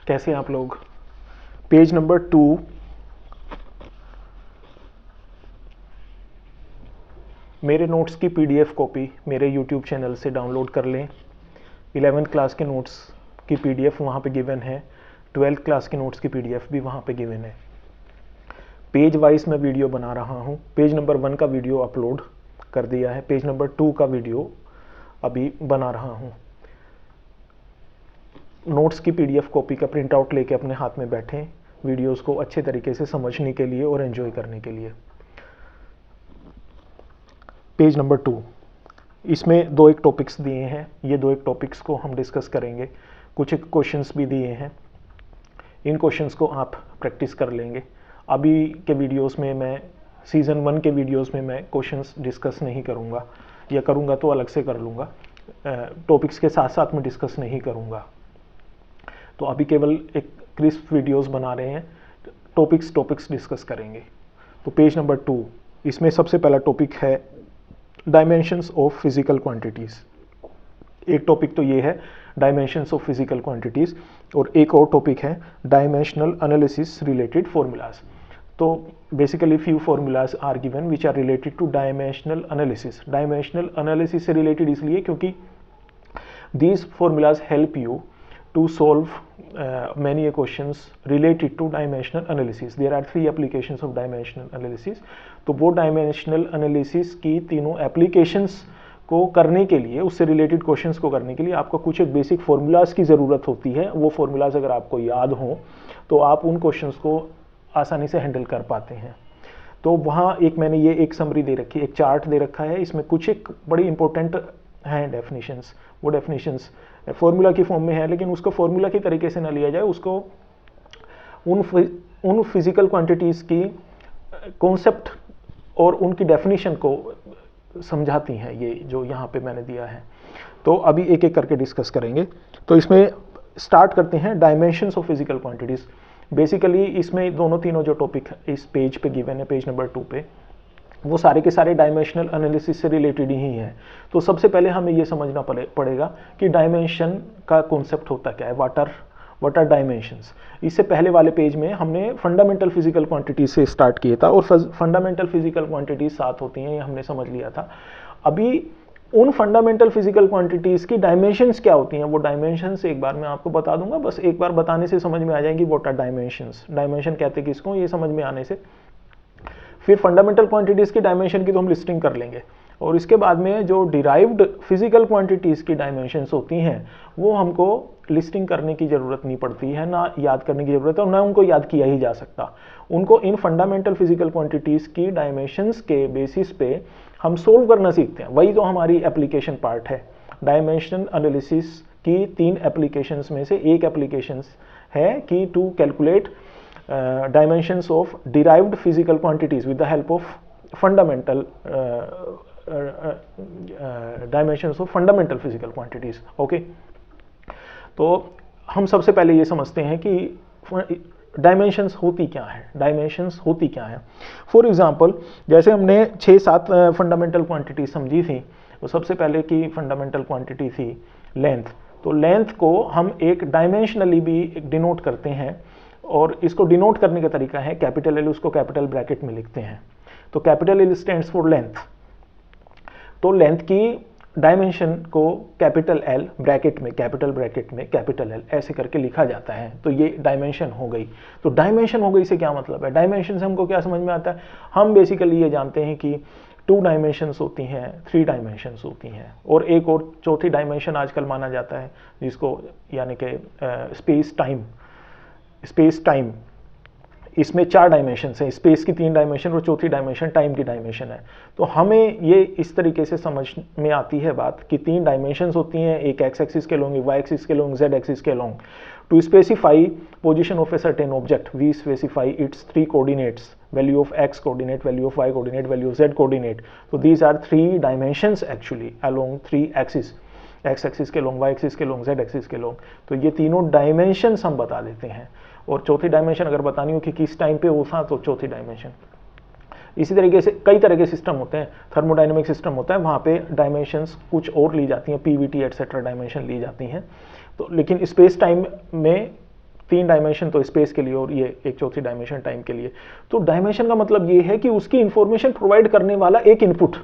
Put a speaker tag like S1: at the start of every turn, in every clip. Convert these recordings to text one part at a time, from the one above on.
S1: कैसे हैं आप लोग। पेज नंबर 2 मेरे नोट्स की पीडीएफ कॉपी मेरे यूट्यूब चैनल से डाउनलोड कर लें। 11th क्लास के नोट्स की पीडीएफ वहाँ पे गिवन है, 12th क्लास के नोट्स की पीडीएफ भी वहाँ पे गिवन है। पेज वाइज मैं वीडियो बना रहा हूँ। पेज नंबर 1 का वीडियो अपलोड कर दिया है, पेज नंबर 2 का वीडियो अभी बना रहा हूँ। नोट्स की पीडीएफ कॉपी का प्रिंट आउट लेके अपने हाथ में बैठें, वीडियोस को अच्छे तरीके से समझने के लिए और एंजॉय करने के लिए। पेज नंबर 2, इसमें 2 एक टॉपिक्स दिए हैं, ये 2 एक टॉपिक्स को हम डिस्कस करेंगे। कुछ एक क्वेश्चंस भी दिए हैं, इन क्वेश्चंस को आप प्रैक्टिस कर लेंगे। अभी के वीडियोस में मैं सीज़न 1 के वीडियोस में मैं क्वेश्चंस डिस्कस नहीं करूँगा, या करूँगा तो अलग से कर लूँगा, टॉपिक्स के साथ साथ में डिस्कस नहीं करूँगा। तो अभी केवल एक क्रिस्प वीडियोस बना रहे हैं, टॉपिक्स डिस्कस करेंगे। तो पेज नंबर 2, इसमें सबसे पहला टॉपिक है डायमेंशंस ऑफ फिजिकल क्वांटिटीज़। एक टॉपिक तो ये है डायमेंशंस ऑफ फिजिकल क्वांटिटीज़, और एक और टॉपिक है डायमेंशनल एनालिसिस रिलेटेड फॉर्मूलाज। तो basically few formulas are given which are related to dimensional analysis. Dimensional analysis से रिलेटेड इसलिए क्योंकि these formulas help you to solve many questions related to dimensional analysis. There are 3 applications of dimensional analysis. तो वो dimensional analysis की तीनों applications को करने के लिए, उससे related questions को करने के लिए आपको कुछ एक basic formulas की ज़रूरत होती है। वो formulas अगर आपको याद हों तो आप उन questions को आसानी से handle कर पाते हैं। तो वहाँ एक मैंने ये एक समरी दे रखी है, एक चार्ट दे रखा है, इसमें कुछ एक बड़ी इंपॉर्टेंट हैं डेफिनेशंस। वो डेफिनेशंस फॉर्मूला की फॉर्म में है, लेकिन उसको फॉर्मूला की तरीके से ना लिया जाए, उसको उन फिजिकल क्वांटिटीज़ की कॉन्सेप्ट और उनकी डेफिनेशन को समझाती हैं, ये जो यहाँ पे मैंने दिया है। तो अभी एक एक करके डिस्कस करेंगे। तो इसमें स्टार्ट करते हैं dimensions of physical quantities. Basically इसमें दोनों तीनों जो टॉपिक इस पेज पे गिवन है, पेज नंबर 2 पे, वो सारे के सारे डायमेंशनल एनालिसिस से रिलेटेड ही हैं। तो सबसे पहले हमें ये समझना पड़ेगा कि डायमेंशन का कॉन्सेप्ट होता क्या है, व्हाट आर डायमेंशंस। इससे पहले वाले पेज में हमने फंडामेंटल फिजिकल क्वांटिटीज से स्टार्ट किया था, और फंडामेंटल फिजिकल क्वांटिटीज 7 होती हैं, ये हमने समझ लिया था। अभी उन फंडामेंटल फिजिकल क्वांटिटीज़ की डायमेंशंस क्या होती हैं, वो डायमेंशंस एक बार मैं आपको बता दूंगा। बस एक बार बताने से समझ में आ जाएंगी व्हाट आर डायमेंशंस, डायमेंशन कहते किसको, ये समझ में आने से फिर फंडामेंटल क्वांटिटीज़ की डायमेंशन की तो हम लिस्टिंग कर लेंगे, और इसके बाद में जो डिराइव्ड फिजिकल क्वांटिटीज़ की डायमेंशंस होती हैं वो हमको लिस्टिंग करने की ज़रूरत नहीं पड़ती है, ना याद करने की ज़रूरत है, और ना उनको याद किया ही जा सकता। उनको इन फंडामेंटल फिजिकल क्वांटिटीज़ की डायमेंशंस के बेसिस पे हम सोल्व करना सीखते हैं। वही तो हमारी एप्लीकेशन पार्ट है। डायमेंशनल एनालिसिस की 3 एप्लीकेशंस में से एक एप्लीकेशंस है कि to calculate dimensions of derived physical quantities with the help of fundamental dimensions of fundamental physical quantities. Okay, तो हम सबसे पहले ये समझते हैं कि डायमेंशंस होती क्या है, डायमेंशंस होती क्या है। फॉर एग्जांपल, जैसे हमने 6-7 फंडामेंटल क्वांटिटी समझी थी, तो सबसे पहले की फंडामेंटल क्वांटिटी थी लेंथ। तो लेंथ को हम एक डायमेंशनली भी डिनोट करते हैं, और इसको डिनोट करने का तरीका है कैपिटल एल, उसको कैपिटल ब्रैकेट में लिखते हैं। तो capital L stands for length. तो लेंथ की डायमेंशन को कैपिटल एल ब्रैकेट में, कैपिटल ब्रैकेट में कैपिटल एल ऐसे करके लिखा जाता है। तो ये डायमेंशन हो गई। तो डायमेंशन हो गई से क्या मतलब है, डायमेंशन से हमको क्या समझ में आता है, हम बेसिकली ये जानते हैं कि 2 डायमेंशंस होती हैं, 3 डायमेंशंस होती हैं, और एक और चौथी डायमेंशन आजकल माना जाता है, जिसको यानी कि स्पेस टाइम। इसमें 4 डायमेंशन हैं, स्पेस की 3 डायमेंशन और चौथी डायमेंशन टाइम की डायमेंशन है। तो हमें ये इस तरीके से समझ में आती है बात कि 3 डायमेंशंस होती हैं, एक एक्स एक्सिस के लॉन्ग, एक वाई एक्सिस के लॉन्ग, जेड एक्सिस के long. To specify position of a certain object we specify its 3 coordinates, value of X coordinate, value of Y coordinate, value of Z coordinate. तो these are 3 dimensions actually along 3 axis, X axis के long, Y axis के long, Z axis के long. तो ये तीनों dimensions हम बता देते हैं, और चौथी डायमेंशन अगर बतानी हो कि किस टाइम पे वो था, तो चौथी डायमेंशन। इसी तरीके से कई तरह के सिस्टम होते हैं, थर्मोडायनेमिक सिस्टम होता है, वहाँ पे डायमेंशंस कुछ और ली जाती हैं, पीवीटी एटसेट्रा डायमेंशन ली जाती हैं। तो लेकिन स्पेस टाइम में 3 डायमेंशन तो स्पेस के लिए और ये एक चौथी डायमेंशन टाइम के लिए। तो डायमेंशन का मतलब ये है कि उसकी इंफॉर्मेशन प्रोवाइड करने वाला एक इनपुट।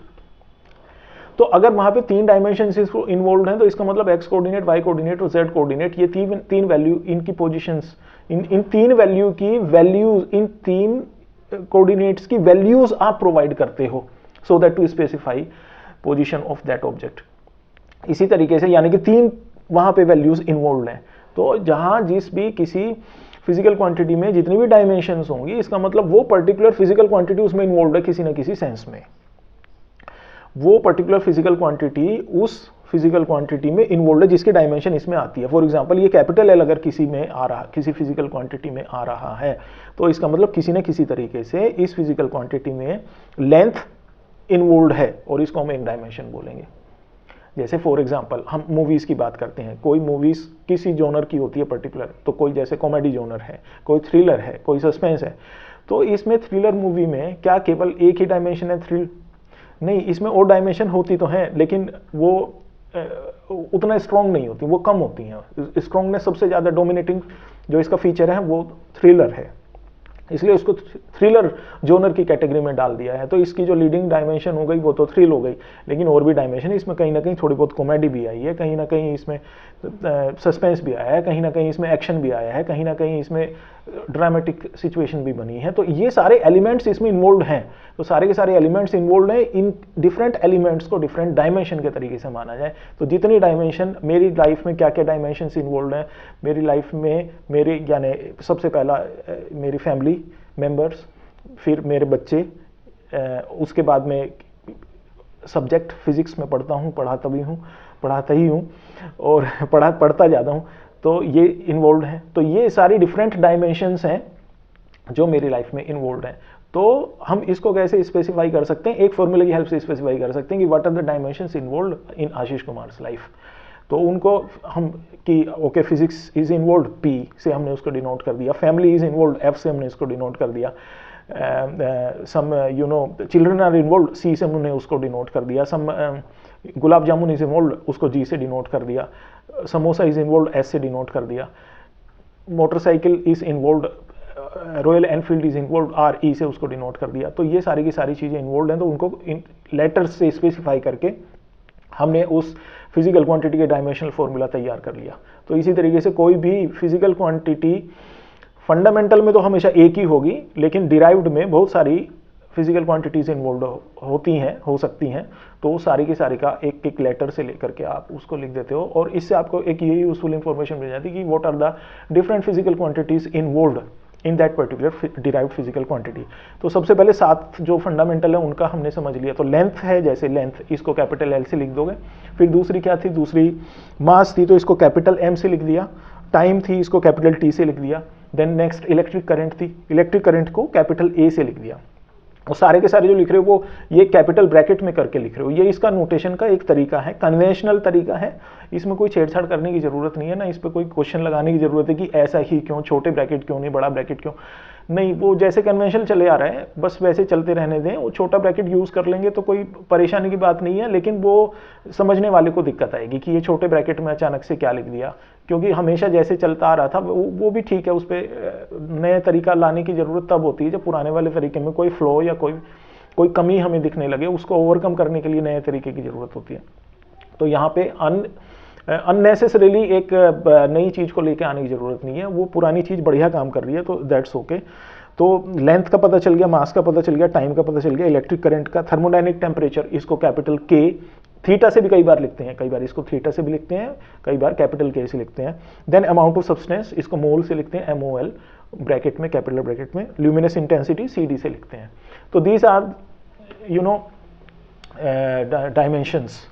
S1: तो अगर वहां पे 3 डायमेंशन इन्वॉल्व हैं तो इसका मतलब एक्स कोऑर्डिनेट, वाई कोऑर्डिनेट और जेड कोऑर्डिनेट, ये तीन वैल्यू, इनकी पोजीशंस, इन 3 वैल्यू की वैल्यूज, इन 3 कोऑर्डिनेट्स की वैल्यूज आप प्रोवाइड करते हो so that to specify position of that object. इसी तरीके से यानी कि 3 वहां पे वैल्यूज इन्वॉल्व हैं। तो जहां जिस भी किसी फिजिकल क्वांटिटी में जितनी भी डायमेंशंस होंगी, इसका मतलब वो पर्टिकुलर फिजिकल क्वांटिटी उसमें इन्वॉल्व है किसी ना किसी सेंस में। वो पर्टिकुलर फिजिकल क्वांटिटी उस फिजिकल क्वांटिटी में इन्वॉल्व है जिसकी डायमेंशन इसमें आती है। फॉर एग्जांपल ये कैपिटल एल अगर किसी में आ रहा, किसी फिजिकल क्वांटिटी में आ रहा है, तो इसका मतलब किसी न किसी तरीके से इस फिजिकल क्वांटिटी में लेंथ इन्वॉल्व है और इसको हम एक डायमेंशन बोलेंगे। जैसे फॉर एग्जांपल हम मूवीज की बात करते हैं, कोई मूवीज किसी जोनर की होती है पर्टिकुलर, तो कोई जैसे कॉमेडी जोनर है, कोई थ्रिलर है, कोई सस्पेंस है। तो इसमें थ्रिलर मूवी में क्या केवल एक ही डायमेंशन है थ्रिल? नहीं, इसमें और डायमेंशन होती तो हैं, लेकिन वो उतना स्ट्रॉन्ग नहीं होती, वो कम होती हैं। स्ट्रॉन्गनेस सबसे ज़्यादा डोमिनेटिंग जो इसका फीचर है वो थ्रिलर है, इसलिए उसको थ्रिलर जोनर की कैटेगरी में डाल दिया है। तो इसकी जो लीडिंग डायमेंशन हो गई वो तो थ्रिल हो गई, लेकिन और भी डायमेंशन इसमें कहीं ना कहीं थोड़ी बहुत कॉमेडी भी आई है, कहीं ना कहीं इसमें सस्पेंस भी आया है, कहीं ना कहीं इसमें एक्शन भी आया है, कहीं ना कहीं इसमें ड्रामेटिक सिचुएशन भी बनी है। तो ये सारे एलिमेंट्स इसमें इन्वॉल्व हैं। तो सारे के सारे एलिमेंट्स इन्वॉल्व हैं। इन डिफरेंट एलिमेंट्स को डिफरेंट डायमेंशन के तरीके से माना जाए तो जितनी डायमेंशन मेरी लाइफ में क्या क्या डायमेंशंस इन्वॉल्व हैं मेरी लाइफ में, मेरे यानी सबसे पहला मेरी फैमिली मेंबर्स, फिर मेरे बच्चे, उसके बाद में सब्जेक्ट फिजिक्स में पढ़ता हूँ, पढ़ाता ही हूँ और पढ़ता ज़्यादा हूँ, तो ये इन्वॉल्व हैं। तो ये सारी डिफरेंट डायमेंशंस हैं जो मेरी लाइफ में इन्वॉल्व हैं। तो हम इसको कैसे स्पेसिफाई कर सकते हैं? एक फॉर्मूले की हेल्प से स्पेसिफाई कर सकते हैं कि what are the dimensions involve in Ashish Kumar's life. तो उनको हम कि okay physics is involve, P से हमने उसको डिनोट कर दिया, फैमिली इज इन्वॉल्व, एफ से हमने इसको डिनोट कर दिया, सम चिल्ड्रन आर इन्वॉल्व, सी से हमने उसको डिनोट कर दिया, सम गुलाब जामुन इज इन्वॉल्व, उसको जी से डिनोट कर दिया, समोसा इज इन्वॉल्व, एस से डिनोट कर दिया, motorcycle is involve, royal Enfield is involve, R E से उसको डिनोट कर दिया। तो ये सारी की सारी चीज़ें इन्वॉल्व हैं, तो उनको इन लेटर्स से स्पेसिफाई करके हमने उस फिजिकल क्वांटिटी के डायमेंशनल फॉर्मूला तैयार कर लिया। तो इसी तरीके से कोई भी फिजिकल क्वांटिटी फंडामेंटल में तो हमेशा एक ही होगी, लेकिन डिराइव्ड में बहुत सारी फिजिकल क्वांटिटीज इन्वॉल्व होती हैं, हो सकती हैं। तो सारी की सारी का एक एक लेटर से लेकर के आप उसको लिख देते हो और इससे आपको एक ये यूजफुल इंफॉर्मेशन मिल जाती है कि what are the different physical quantities involved in that particular derived physical quantity. तो सबसे पहले 7 जो फंडामेंटल है उनका हमने समझ लिया। तो लेंथ है, जैसे लेंथ इसको कैपिटल एल से लिख दोगे। फिर दूसरी क्या थी? दूसरी मास थी, तो इसको कैपिटल एम से लिख दिया। टाइम थी, इसको कैपिटल टी से लिख दिया। देन नेक्स्ट इलेक्ट्रिक करंट थी, इलेक्ट्रिक करंट को कैपिटल ए से लिख दिया। और सारे के सारे जो लिख रहे हो वो ये कैपिटल ब्रैकेट में करके लिख रहे हो। ये इसका नोटेशन का एक तरीका है, कन्वेंशनल तरीका है। इसमें कोई छेड़छाड़ करने की जरूरत नहीं है, ना इस पर कोई क्वेश्चन लगाने की जरूरत है कि ऐसा ही क्यों, छोटे ब्रैकेट क्यों नहीं, बड़ा ब्रैकेट क्यों नहीं। वो जैसे कन्वेंशनल चले आ रहा है बस वैसे चलते रहने दें। वो छोटा ब्रैकेट यूज कर लेंगे तो कोई परेशानी की बात नहीं है, लेकिन वो समझने वाले को दिक्कत आएगी कि ये छोटे ब्रैकेट में अचानक से क्या लिख दिया, क्योंकि हमेशा जैसे चलता आ रहा था वो भी ठीक है। उस पर नया तरीका लाने की जरूरत तब होती है जब पुराने वाले तरीके में कोई फ्लो या कोई कमी हमें दिखने लगे, उसको ओवरकम करने के लिए नए तरीके की जरूरत होती है। तो यहाँ पे अननेसेसरीली एक नई चीज को लेके आने की जरूरत नहीं है, वो पुरानी चीज बढ़िया काम कर रही है, तो दैट्स ओके। तो लेंथ का पता चल गया, मास का पता चल गया, टाइम का पता चल गया, इलेक्ट्रिक करंट का, थर्मोडायनेमिक टेम्परेचर, इसको कैपिटल के, थीटा से भी कई बार लिखते हैं, कई बार इसको थीटा से भी लिखते हैं, कई बार कैपिटल के से लिखते हैं। देन अमाउंट ऑफ सब्सटेंस, इसको मोल से लिखते हैं, MOL ब्रैकेट में, कैपिटल ब्रैकेट में। ल्यूमिनस इंटेंसिटी CD से लिखते हैं। तो दीज आर डायमेंशंस।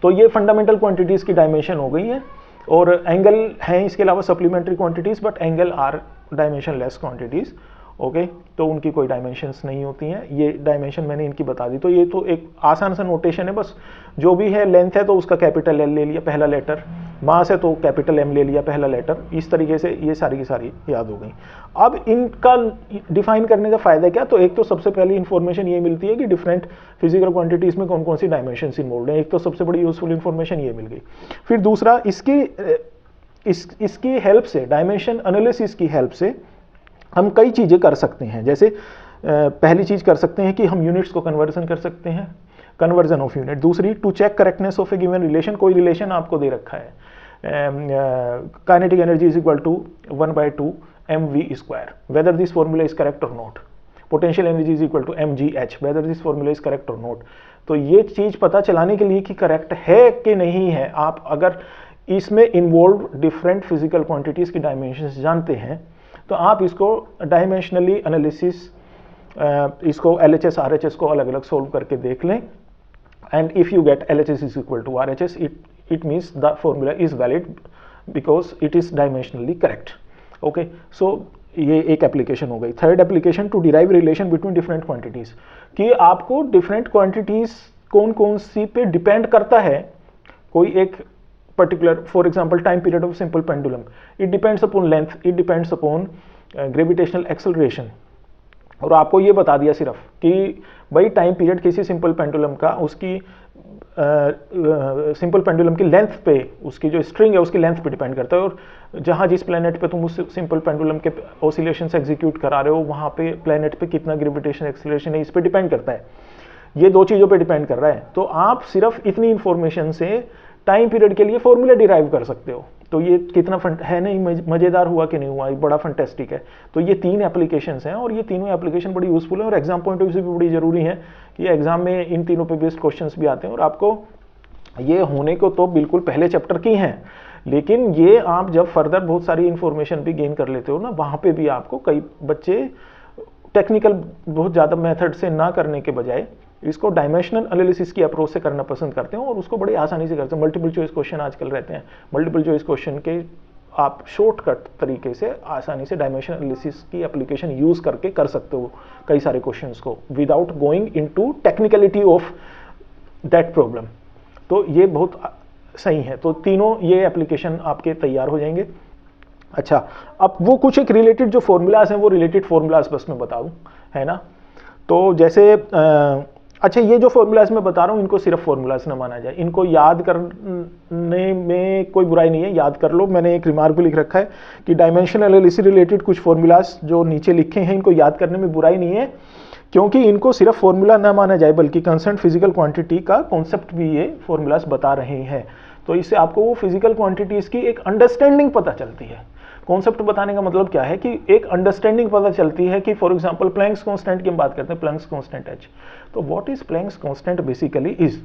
S1: तो ये फंडामेंटल क्वांटिटीज की डायमेंशन हो गई है। और एंगल हैं इसके अलावा supplementary quantities, but angle are dimensionless quantities. Okay, तो उनकी कोई डायमेंशंस नहीं होती हैं। ये डायमेंशन मैंने इनकी बता दी। तो ये तो एक आसान सा नोटेशन है, बस जो भी है, लेंथ है तो उसका कैपिटल L ले लिया पहला लेटर, मास है तो कैपिटल M ले लिया पहला लेटर। इस तरीके से ये सारी की सारी याद हो गई। अब इनका डिफाइन करने का फायदा क्या? तो एक तो सबसे पहली इंफॉर्मेशन ये मिलती है कि डिफरेंट फिजिकल क्वांटिटीज में कौन कौन सी डायमेंशंस इन्वॉल्व हैं। एक तो सबसे बड़ी यूजफुल इंफॉर्मेशन ये मिल गई। फिर दूसरा, इसकी इसकी हेल्प से, डायमेंशन एनालिसिस की हेल्प से हम कई चीज़ें कर सकते हैं। जैसे पहली चीज़ कर सकते हैं कि हम यूनिट्स को कन्वर्जन कर सकते हैं, कन्वर्जन ऑफ यूनिट। दूसरी, to check correctness of a given relation, कोई रिलेशन आपको दे रखा है, kinetic energy is equal to 1/2 mv², whether this formula is correct और not. Potential energy is equal to mgh, whether this formula is correct और not. तो ये चीज़ पता चलाने के लिए कि करेक्ट है कि नहीं है, आप अगर इसमें इन्वॉल्व डिफरेंट फिजिकल क्वांटिटीज़ की डायमेंशंस जानते हैं तो आप इसको डायमेंशनली एनालिसिस, इसको LHS RHS को अलग अलग सोल्व करके देख लें, and if you get LHS is equal to RHS, it means the formula is valid because it is dimensionally correct. Okay, so ये एक एप्लीकेशन हो गई। Third application, to derive relation between different quantities, कि आपको different quantities कौन कौन सी पे depend करता है। कोई एक particular, for example time period of simple pendulum, it depends upon length, it depends upon gravitational acceleration, और आपको ये बता दिया सिर्फ कि भाई टाइम पीरियड किसी सिंपल पेंडुलम का उसकी सिंपल पेंडुलम की लेंथ पे, उसकी जो स्ट्रिंग है उसकी लेंथ पे डिपेंड करता है, और जहाँ जिस प्लेनेट पे तुम उस सिंपल पेंडुलम के ऑसिलेशंस एग्जीक्यूट करा रहे हो वहाँ पे प्लेनेट पे कितना ग्रेविटेशन एक्सेलरेशन है इस पे डिपेंड करता है। ये दो चीज़ों पे डिपेंड कर रहा है। तो आप सिर्फ इतनी इंफॉर्मेशन से टाइम पीरियड के लिए फॉर्मूला डिराइव कर सकते हो। तो ये कितना है नहीं, मज़ेदार हुआ कि नहीं हुआ, ये बड़ा फंटेस्टिक है। तो ये 3 एप्लीकेशंस हैं और ये तीनों एप्लीकेशन बड़ी यूजफुल है और एग्जाम पॉइंट ऑफ व्यू से भी बड़ी ज़रूरी है कि एग्जाम में इन तीनों पे बेस्ड क्वेश्चंस भी आते हैं। और आपको ये होने को तो बिल्कुल पहले चैप्टर की हैं, लेकिन ये आप जब फर्दर बहुत सारी इंफॉर्मेशन भी गेन कर लेते हो ना, वहाँ पे भी आपको कई बच्चे टेक्निकल बहुत ज़्यादा मेथड से ना करने के बजाय इसको डायमेंशनल एनालिसिस की अप्रोच से करना पसंद करते हैं और उसको बड़ी आसानी से करते हैं। मल्टीपल चॉइस क्वेश्चन आजकल रहते हैं, मल्टीपल चॉइस क्वेश्चन के आप शॉर्टकट तरीके से आसानी से डायमेंशनल एनालिसिस की एप्लीकेशन यूज करके कर सकते हो कई सारे क्वेश्चंस को without going into technicality of that problem. तो ये बहुत सही है। तो तीनों ये एप्लीकेशन आपके तैयार हो जाएंगे। अच्छा, अब वो कुछ एक रिलेटेड जो फॉर्मूलाज हैं वो रिलेटेड फॉर्मूलाज बस मैं बता दूं, है ना। तो जैसे अच्छा, ये जो फॉर्मूलाज मैं बता रहा हूँ इनको सिर्फ फॉर्मूलाज ना माना जाए, इनको याद करने में कोई बुराई नहीं है, याद कर लो। मैंने एक रिमार्क भी लिख रखा है कि डायमेंशनल एनालिसिस रिलेटेड कुछ फॉर्मूलाज जो नीचे लिखे हैं इनको याद करने में बुराई नहीं है, क्योंकि इनको सिर्फ फॉर्मूला ना माना जाए बल्कि कंसर्न फिजिकल क्वांटिटी का कॉन्सेप्ट भी ये फॉर्मूलाज बता रहे हैं। तो इससे आपको वो फिजिकल क्वांटिटीज की एक अंडरस्टैंडिंग पता चलती है। कॉन्सेप्ट बताने का मतलब क्या है कि एक अंडरस्टैंडिंग पता चलती है कि फॉर एग्जांपल प्लैंक्स कांस्टेंट की हम बात करते हैं, प्लैंक्स कांस्टेंट h, तो what is Planck's constant basically is,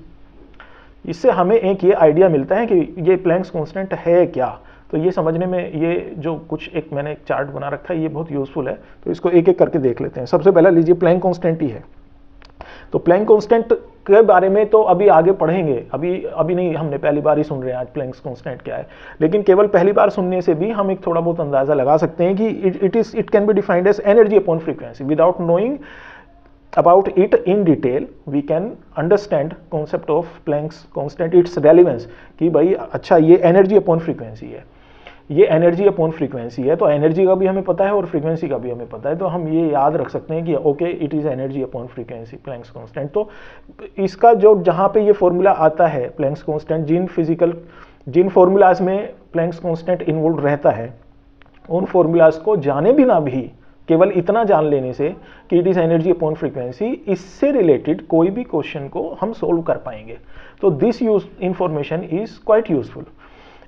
S1: इससे हमें एक ये आइडिया मिलता है कि ये प्लैंक्स कांस्टेंट है क्या। तो ये समझने में ये जो कुछ एक मैंने एक चार्ट बना रखा है ये बहुत यूजफुल है। तो इसको एक एक करके देख लेते हैं। सबसे पहला लीजिए प्लैंक कांस्टेंट ही है। तो प्लैंक कांस्टेंट के बारे में तो अभी आगे पढ़ेंगे, अभी नहीं, हमने पहली बार ही सुन रहे हैं आज प्लैंक्स कांस्टेंट क्या है। लेकिन केवल पहली बार सुनने से भी हम एक थोड़ा बहुत अंदाजा लगा सकते हैं कि it can be defined as energy upon frequency. Without knowing about it in detail we can understand concept of Planck's constant, its relevance, कि भाई अच्छा ये एनर्जी अपॉन फ्रीक्वेंसी है, ये एनर्जी अपॉन फ्रीक्वेंसी है, तो एनर्जी का भी हमें पता है और फ्रीक्वेंसी का भी हमें पता है, तो हम ये याद रख सकते हैं कि okay it is energy upon frequency Planck's constant. तो इसका जो जहाँ पे ये फॉर्मूला आता है प्लैंक्स कांस्टेंट, जिन फॉर्मूलाज में प्लैंक्स कांस्टेंट इन्वॉल्व रहता है उन फॉर्मूलाज को जाने बिना भी केवल इतना जान लेने से कि it is energy upon frequency, इससे रिलेटेड कोई भी क्वेश्चन को हम सोल्व कर पाएंगे। तो this information is quite useful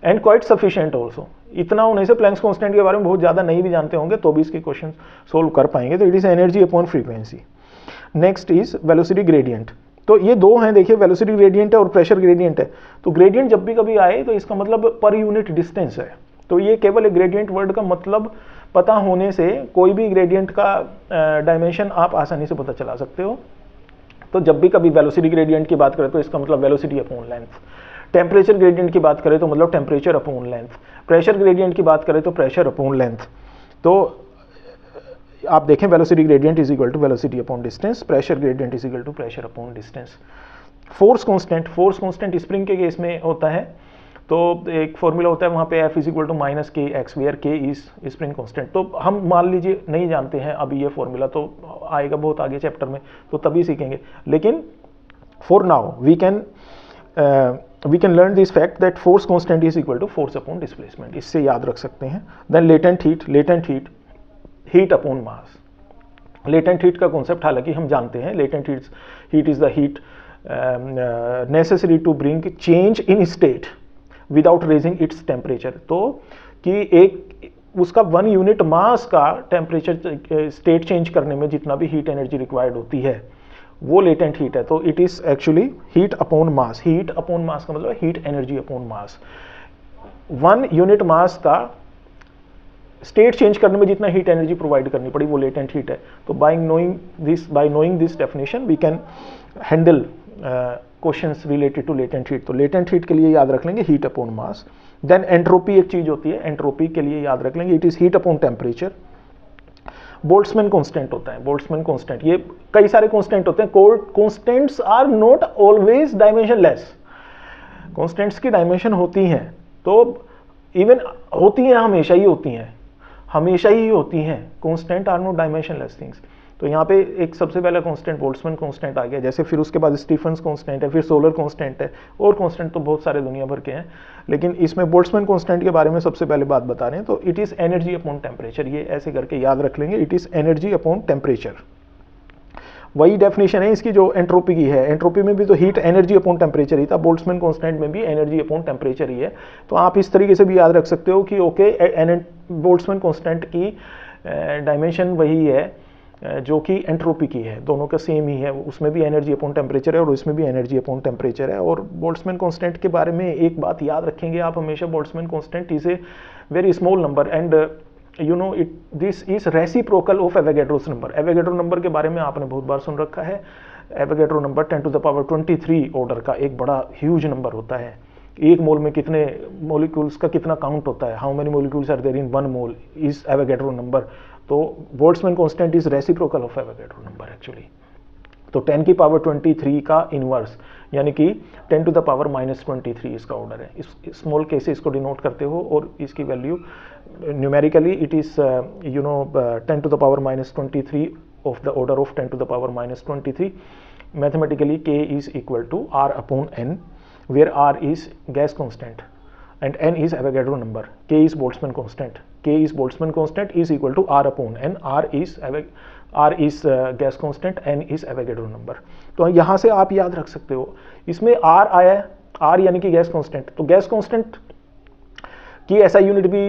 S1: and quite sufficient also. इतना होने से प्लैंक्स कांस्टेंट के बारे में बहुत ज़्यादा नहीं भी जानते होंगे तो भी इसके क्वेश्चन सोल्व कर पाएंगे। तो it is energy upon frequency. Next is velocity gradient. तो ये दो हैं, देखिए वेलोसिटी ग्रेडियंट है और प्रेशर ग्रेडियंट है। तो ग्रेडियंट जब भी कभी आए तो इसका मतलब पर यूनिट डिस्टेंस है। तो ये केवल एक ग्रेडियंट वर्ड का मतलब पता होने से कोई भी ग्रेडियंट का डायमेंशन आप आसानी से पता चला सकते हो। तो जब भी कभी वेलोसिटी ग्रेडियंट की बात करें तो इसका मतलब velocity upon length, temperature gradient की बात करें तो मतलब temperature upon length, pressure gradient की बात करें तो प्रेशर अपॉन लेंथ। तो आप देखें velocity gradient is equal to velocity upon distance, pressure gradient is equal to pressure upon distance. Force constant spring के केस में होता है, तो एक फॉर्मूला होता है वहाँ पे F is equal to -kx where k is spring constant. तो हम मान लीजिए नहीं जानते हैं अभी ये फॉर्मूला, तो आएगा बहुत आगे चैप्टर में तो तभी सीखेंगे। लेकिन for now we can we can learn this fact that force constant is equal to force upon displacement, इससे याद रख सकते हैं। Then latent heat heat upon mass. Latent heat का कॉन्सेप्ट हालांकि हम जानते हैं, latent heat is the heat necessary to bring change in state without raising its temperature. तो कि एक उसका 1 यूनिट मास का टेम्परेचर स्टेट चेंज करने में जितना भी हीट एनर्जी रिक्वायर्ड होती है वो लेटेंट हीट है। तो it is actually heat upon mass. Heat upon मास का मतलब heat energy upon mass. 1 unit मास का स्टेट चेंज करने में जितना हीट एनर्जी प्रोवाइड करनी पड़ी वो लेटेंट हीट है। तो by knowing this definition we can handle questions related to latent heat. तो लेटेंट हीट के लिए याद रख लेंगे heat upon mass. Then entropy एक चीज होती है, एंट्रोपी के लिए याद रख लेंगे it is heat upon temperature. Boltzmann constant होता है, बोल्ट्जमैन कांस्टेंट, ये कई सारे कांस्टेंट होते हैं। Constants are not always dimensionless. Constants की डायमेंशन होती हैं, तो इवन होती हैं, हमेशा ही होती हैं, हमेशा ही होती हैं। Constant are not dimensionless things. तो यहाँ पे एक सबसे पहला कांस्टेंट बोल्ट्जमैन कांस्टेंट आ गया, जैसे फिर उसके बाद स्टीफन्स कांस्टेंट है, फिर सोलर कांस्टेंट है, और कांस्टेंट तो बहुत सारे दुनिया भर के हैं, लेकिन इसमें बोल्ट्जमैन कांस्टेंट के बारे में सबसे पहले बात बता रहे हैं। तो it is energy upon temperature, ये ऐसे करके याद रख लेंगे, it is energy upon temperature. वही डेफिनेशन है इसकी जो एंट्रोपी की है। एंट्रोपी में भी तो हीट एनर्जी अपॉन टेम्परेचर ही था, बोल्ट्जमैन कांस्टेंट में भी एनर्जी अपॉन टेम्परेचर ही है। तो आप इस तरीके से भी याद रख सकते हो कि ओके बोल्ट्जमैन कांस्टेंट की डायमेंशन वही है जो कि एंट्रोपी की है, दोनों का सेम ही है। उसमें भी एनर्जी अपॉन टेम्परेचर है और उसमें भी एनर्जी अपॉन टेम्परेचर है। और बोल्ट्जमैन कांस्टेंट के बारे में एक बात याद रखेंगे आप हमेशा, Boltzmann constant is a very small number and you know it this is reciprocal of Avogadro's number. Avogadro number के बारे में आपने बहुत बार सुन रखा है। एवोगैड्रो नंबर 10⁻23 ऑर्डर का एक बड़ा ह्यूज नंबर होता है। एक मोल में कितने मॉलिक्यूल्स का कितना काउंट होता है, how many molecules are there in 1 mole is Avogadro number. तो Boltzmann constant is reciprocal of Avogadro number actually. तो 10⁻23 का इनवर्स यानी कि 10⁻⁻23 इसका ऑर्डर है। इस स्मॉल के से इसको डिनोट करते हो और इसकी value numerically it is 10⁻⁻23 of the order of 10⁻⁻23। Mathematically k is equal to r upon n, where r is gas constant and n is Avogadro number. K is Boltzmann constant. K is Boltzmann constant is equal to r upon n. R is gas constant, n is Avogadro number. तो यहाँ से आप याद रख सकते हो। इसमें r आया है, r यानी कि गैस कांस्टेंट। तो गैस कांस्टेंट की ऐसा यूनिट भी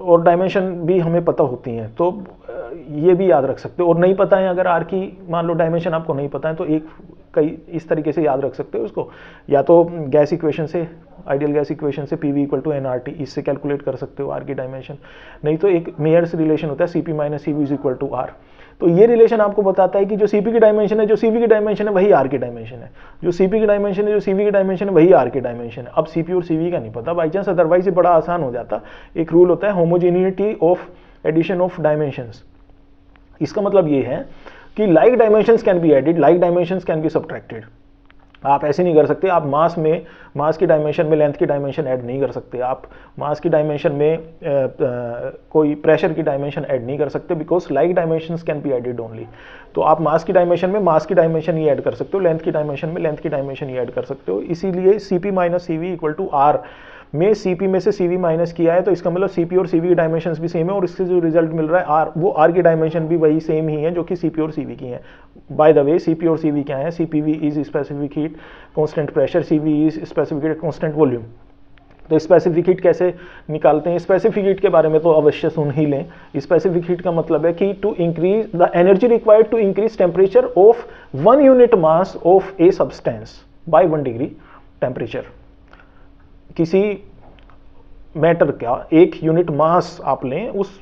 S1: और डायमेंशन भी हमें पता होती हैं, तो ये भी याद रख सकते हो। और नहीं पता है अगर आर की मान लो डायमेंशन आपको नहीं पता है तो एक कई इस तरीके से याद रख सकते हो उसको, या तो गैस इक्वेशन से, आइडियल गैस इक्वेशन से PV = nRT, इससे कैलकुलेट कर सकते हो आर की डायमेंशन। नहीं तो एक मेयर्स रिलेशन होता है CP - CV = R। तो ये रिलेशन आपको बताता है कि जो CP की डायमेंशन है, जो CV की डायमेंशन है वही R की डायमेंशन है, जो CP की डायमेंशन है, जो CV की डायमेंशन है वही R की डायमेंशन है। अब CP और CV का नहीं पता बाई चांस, अदरवाइज ये बड़ा आसान हो जाता। एक रूल होता है homogeneity of addition of dimensions. इसका मतलब ये है कि like dimensions can be added, like dimensions can be subtracted. आप ऐसे नहीं कर सकते, आप मास की डायमेंशन में लेंथ की डायमेंशन ऐड नहीं कर सकते, आप मास की डायमेंशन में कोई प्रेशर की डायमेंशन ऐड नहीं कर सकते, because like dimensions can be added only. तो आप मास की डायमेंशन में मास की डायमेंशन ही ऐड कर सकते हो, लेंथ की डायमेंशन में लेंथ की डायमेंशन ही ऐड कर सकते हो। इसीलिए CP - CV = R में CP में से CV माइनस किया है, तो इसका मतलब CP और CV की डायमेंशंस भी सेम है और इससे जो रिजल्ट मिल रहा है R, वो R की डायमेंशन भी वही सेम ही है जो कि CP और CV की है। बाय द वे CP और CV क्या है? CPV is specific heat constant pressure, CV is specific heat constant volume. तो स्पेसिफिक हीट कैसे निकालते हैं? स्पेसिफिक हीट के बारे में तो अवश्य सुन ही लें। स्पेसिफिक हीट का मतलब है कि to increase the energy required to increase temperature of 1 unit mass of a substance by 1 degree temperature. किसी मैटर का 1 यूनिट मास आप लें, उस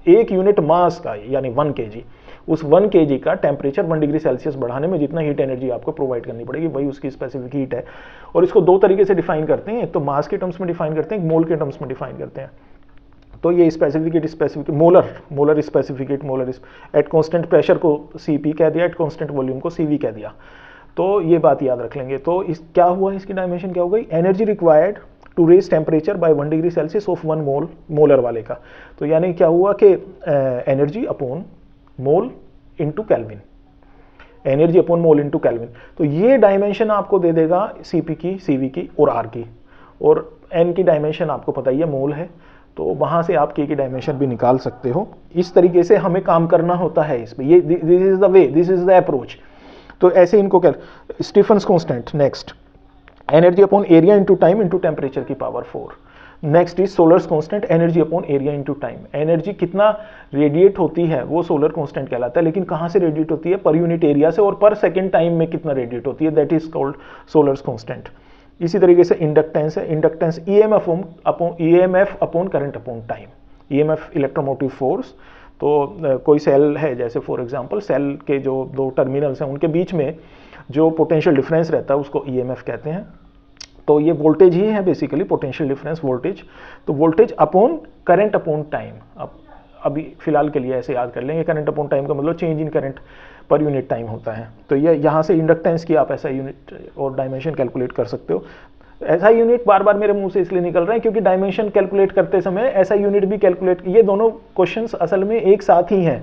S1: 1 यूनिट मास का यानी 1 kg, उस 1 kg का टेम्परेचर 1 डिग्री सेल्सियस बढ़ाने में जितना हीट एनर्जी आपको प्रोवाइड करनी पड़ेगी वही उसकी स्पेसिफिक हीट है। और इसको 2 तरीके से डिफाइन करते हैं, एक तो मास के टर्म्स में डिफाइन करते हैं, एक मोल के टर्म्स में डिफाइन करते हैं। तो ये specific molar specific heat, molar at constant pressure को CP कह दिया, एट कांस्टेंट वॉल्यूम को CV कह दिया। तो ये बात याद रख लेंगे। तो इस क्या हुआ, इसकी डायमेंशन क्या हो गई? Energy required to raise temperature by 1 degree Celsius of 1 mole, molar वाले का। तो यानी क्या हुआ कि energy upon mole into kelvin. Energy upon mole into kelvin. तो ये डायमेंशन आपको दे देगा सीपी की, सीवी की और आर की, और एन की डायमेंशन आपको पता ही है मोल है, तो वहां से आप के की डायमेंशन भी निकाल सकते हो। इस तरीके से हमें काम करना होता है इसमें, ये this is the way, this is the approach. तो ऐसे इनको क्या, Stefan's constant. Next energy upon area into time into temperature की power 4। Next is solar's constant, energy upon area into time. एनर्जी कितना रेडिएट होती है वो सोलर कांस्टेंट कहलाता है, लेकिन कहां से रेडिएट होती है, पर यूनिट एरिया से, और पर सेकेंड टाइम में कितना रेडिएट होती है, that is called scholars constant. इसी तरीके से इंडक्टेंस है, inductance EMF upon current upon time. EMF electromotive force, तो कोई सेल है जैसे फॉर एग्जांपल, सेल के जो दो टर्मिनल्स हैं उनके बीच में जो पोटेंशियल डिफरेंस रहता है उसको ईएमएफ कहते हैं। तो ये वोल्टेज ही है बेसिकली, पोटेंशियल डिफरेंस वोल्टेज। तो voltage upon current upon time, अब अभी फिलहाल के लिए ऐसे याद कर लेंगे, करंट अपॉन टाइम का मतलब change in current per unit time होता है। तो ये यहाँ से इंडक्टेंस की आप ऐसा यूनिट और डायमेंशन कैलकुलेट कर सकते हो। ऐसा यूनिट बार बार मेरे मुंह से इसलिए निकल रहा है क्योंकि डायमेंशन कैलकुलेट करते समय ऐसा यूनिट भी कैलकुलेट, ये दोनों क्वेश्चंस असल में एक साथ ही हैं।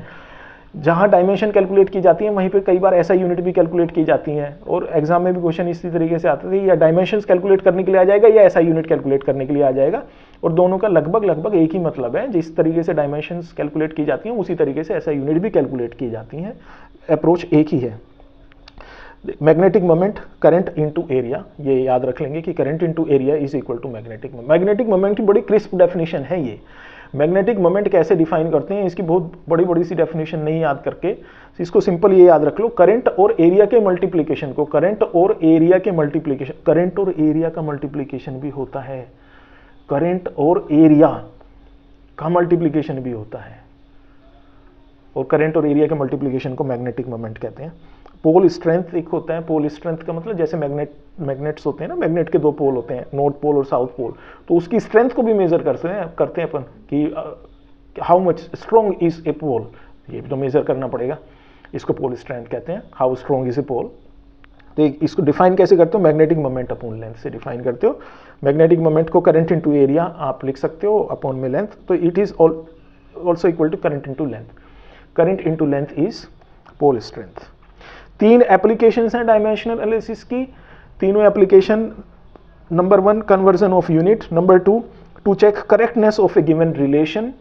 S1: जहां डायमेंशन कैलकुलेट की जाती है वहीं पे कई बार ऐसा यूनिट भी कैलकुलेट की जाती हैं, और एग्जाम में भी क्वेश्चन इसी तरीके से आते थे, या डायमेंशंस कैलकुलेट करने के लिए आ जाएगा या ऐसा यूनिट कैलकुलेट करने के लिए आ जाएगा, और दोनों का लगभग एक ही मतलब है। जिस तरीके से डायमेंशंस कैलकुलेट की जाती हैं उसी तरीके से ऐसा यूनिट भी कैलकुलेट की जाती हैं, अप्रोच एक ही है। Magnetic moment current into area, ये याद रख लेंगे कि current into area is equal to magnetic moment. Magnetic moment की बड़ी क्रिस्प डेफिनेशन है ये। मैग्नेटिक मोमेंट कैसे डिफाइन करते हैं, इसकी बहुत बड़ी सी डेफिनेशन नहीं याद करके इसको सिंपल ये याद रख लो, करंट और एरिया के मल्टीप्लिकेशन को, करंट और एरिया के मल्टीप्लिकेशन, करंट और एरिया का मल्टीप्लिकेशन भी होता है, करंट और एरिया का मल्टीप्लिकेशन भी होता है, और करंट और एरिया के मल्टीप्लिकेशन को मैग्नेटिक मोमेंट कहते हैं। पोल स्ट्रेंथ एक होता है, पोल स्ट्रेंथ का मतलब जैसे मैग्नेट्स होते हैं ना, मैग्नेट के दो पोल होते हैं, नॉर्थ पोल और साउथ पोल, तो उसकी स्ट्रेंथ को भी मेजर करते हैं अपन कि how much strong is a pole, ये भी तो मेजर करना पड़ेगा, इसको पोल स्ट्रेंथ कहते हैं, how strong is a pole. तो इसको डिफाइन कैसे करते हो, मैग्नेटिक मोमेंट अपॉन लेंथ से डिफाइन करते हो। मैग्नेटिक मोमेंट को करंट इनटू एरिया आप लिख सकते हो अपॉन में लेंथ, तो it is also equal to current into length. Current into length is pole strength. 3 applications हैं डायमेंशनल एनालिसिस की, तीनों application, number 1 conversion of unit, number 2 to check correctness of a given relation,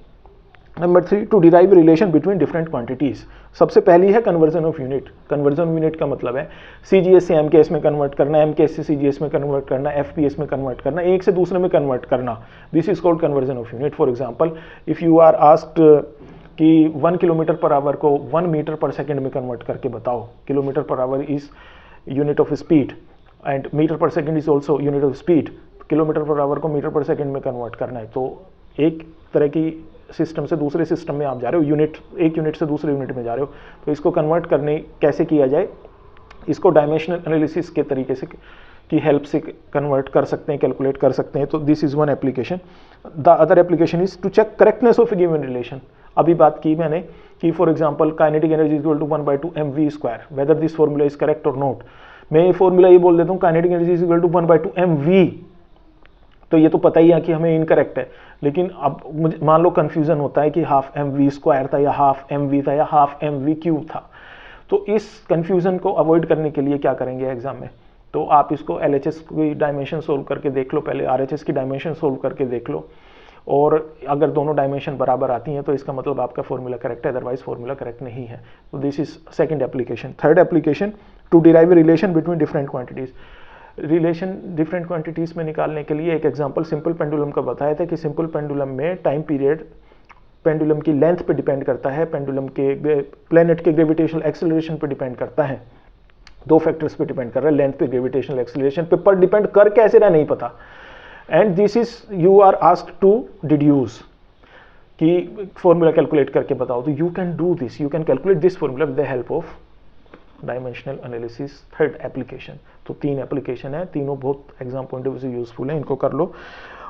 S1: number 3 to derive relation between different quantities. सबसे पहली है conversion of unit. Conversion of unit का मतलब है CGS से एमकेएस में कन्वर्ट करना, एमकेएस से सीजीएस में कन्वर्ट करना, एफपीएस में कन्वर्ट करना, एक से दूसरे में कन्वर्ट करना, this is called conversion of unit. For example if you are asked कि 1 किलोमीटर पर आवर को 1 मीटर पर सेकेंड में कन्वर्ट करके बताओ, kilometre per hour is unit of speed and metre per second is also unit of speed, kilometre per hour को metre per second में convert करना है। तो एक तरह की सिस्टम से दूसरे सिस्टम में आप जा रहे हो, यूनिट, एक यूनिट से दूसरे यूनिट में जा रहे हो, तो इसको कन्वर्ट करने कैसे किया जाए, इसको डायमेंशनल एनालिसिस के तरीके से की हेल्प से कन्वर्ट कर सकते हैं, कैलकुलेट कर सकते हैं। तो this is one application. The other application is to check correctness of a given relation. अभी बात की मैंने कि for example kinetic energy is equal to 1/2 mv², whether this formula is correct और नॉट। मैं ये फॉर्मूला ये बोल देता हूँ kinetic energy is equal to 1/2 mv, तो ये तो पता ही है कि हमें इनकरेक्ट है, लेकिन अब मुझे मान लो कंफ्यूजन होता है कि ½ mv² था या ½ mv था या ½ mv³ था, तो इस कंफ्यूजन को अवॉइड करने के लिए क्या करेंगे एग्जाम में, तो आप इसको LHS की डायमेंशन सोल्व करके देख लो, पहले RHS की डायमेंशन सोल्व करके देख लो, और अगर दोनों डायमेंशन बराबर आती हैं तो इसका मतलब आपका फॉर्मूला करेक्ट है, अदरवाइज फॉर्मूला करेक्ट नहीं है। तो this is second application. Third application to derive relation between different quantities. Relation different quantities में निकालने के लिए एक एग्जांपल सिंपल पेंडुलम का बताया था कि सिंपल पेंडुलम में टाइम पीरियड पेंडुलम की लेंथ पे डिपेंड करता है, पेंडुलम के प्लैनेट के ग्रेविटेशनल एक्सेलरेशन पे डिपेंड करता है, 2 फैक्टर्स पे डिपेंड कर रहा है, लेंथ पे, ग्रेविटेशनल एक्सेलरेशन पे, पर डिपेंड कर कैसे रहा नहीं पता। And this is you are asked to deduce कि फॉर्मूला कैलकुलेट करके बताओ, तो you can do this, you can calculate this formula with the help of dimensional analysis. Third application. तो 3 एप्लीकेशन है, तीनों बहुत एग्जाम पॉइंट ऑफ व्यू से useful है, इनको कर लो।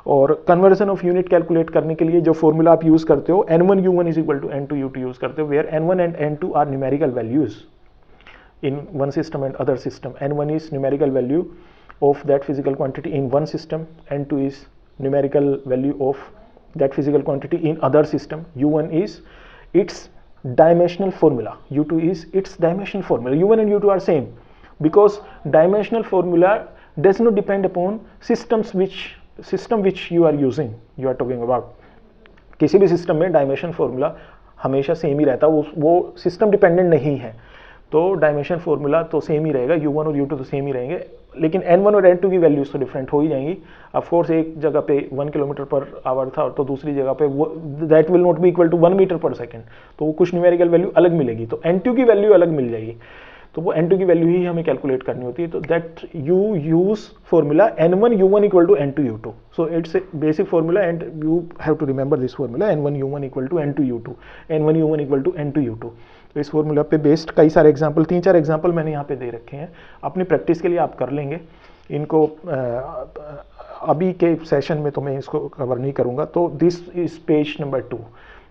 S1: और कन्वर्जन ऑफ यूनिट कैलकुलेट करने के लिए जो फॉर्मूला आप यूज करते हो n1u1 is equal to n2u2 use करते हो, where n1 and n2 are numerical values in one system and other system. n1 is numerical value of that physical quantity in one system, n2 is numerical value of that physical quantity in other system, u1 is its dimensional formula. U2 is its dimensional formula. U1 and U2 are same because dimensional formula does not depend upon system which you are using, you are talking about. किसी भी system में dimension formula हमेशा same ही रहता है, वो system dependent नहीं है, तो डायमेंशन फॉर्मूला तो सेम ही रहेगा, U1 और U2 तो सेम ही रहेंगे, लेकिन N1 और N2 की वैल्यूज तो डिफरेंट हो ही जाएंगी. ऑफ कोर्स एक जगह पे 1 किलोमीटर पर आवर था तो दूसरी जगह पे that will not be equal to 1 metre per second, तो वो कुछ न्यूमेरिकल वैल्यू अलग मिलेगी, तो N2 की वैल्यू अलग मिल जाएगी, तो वो N2 की वैल्यू ही हमें कैलकुलेट करनी होती है. तो that you use formula N1 U1 equal to N2 U2. So it's a basic formula and you have to remember this formula N1 U1 equal to N2 U2, N1 U1 equal to N2 U2. तो इस formula पे based कई सारे example, 3-4 example मैंने यहाँ पे दे रखे हैं, अपनी प्रैक्टिस के लिए आप कर लेंगे इनको. अभी के सेशन में तो मैं इसको कवर नहीं करूँगा. तो this is page number 2.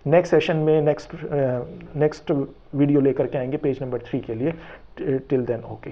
S1: Next session में नेक्स्ट वीडियो लेकर के आएंगे पेज नंबर 3 के लिए. Till then okay.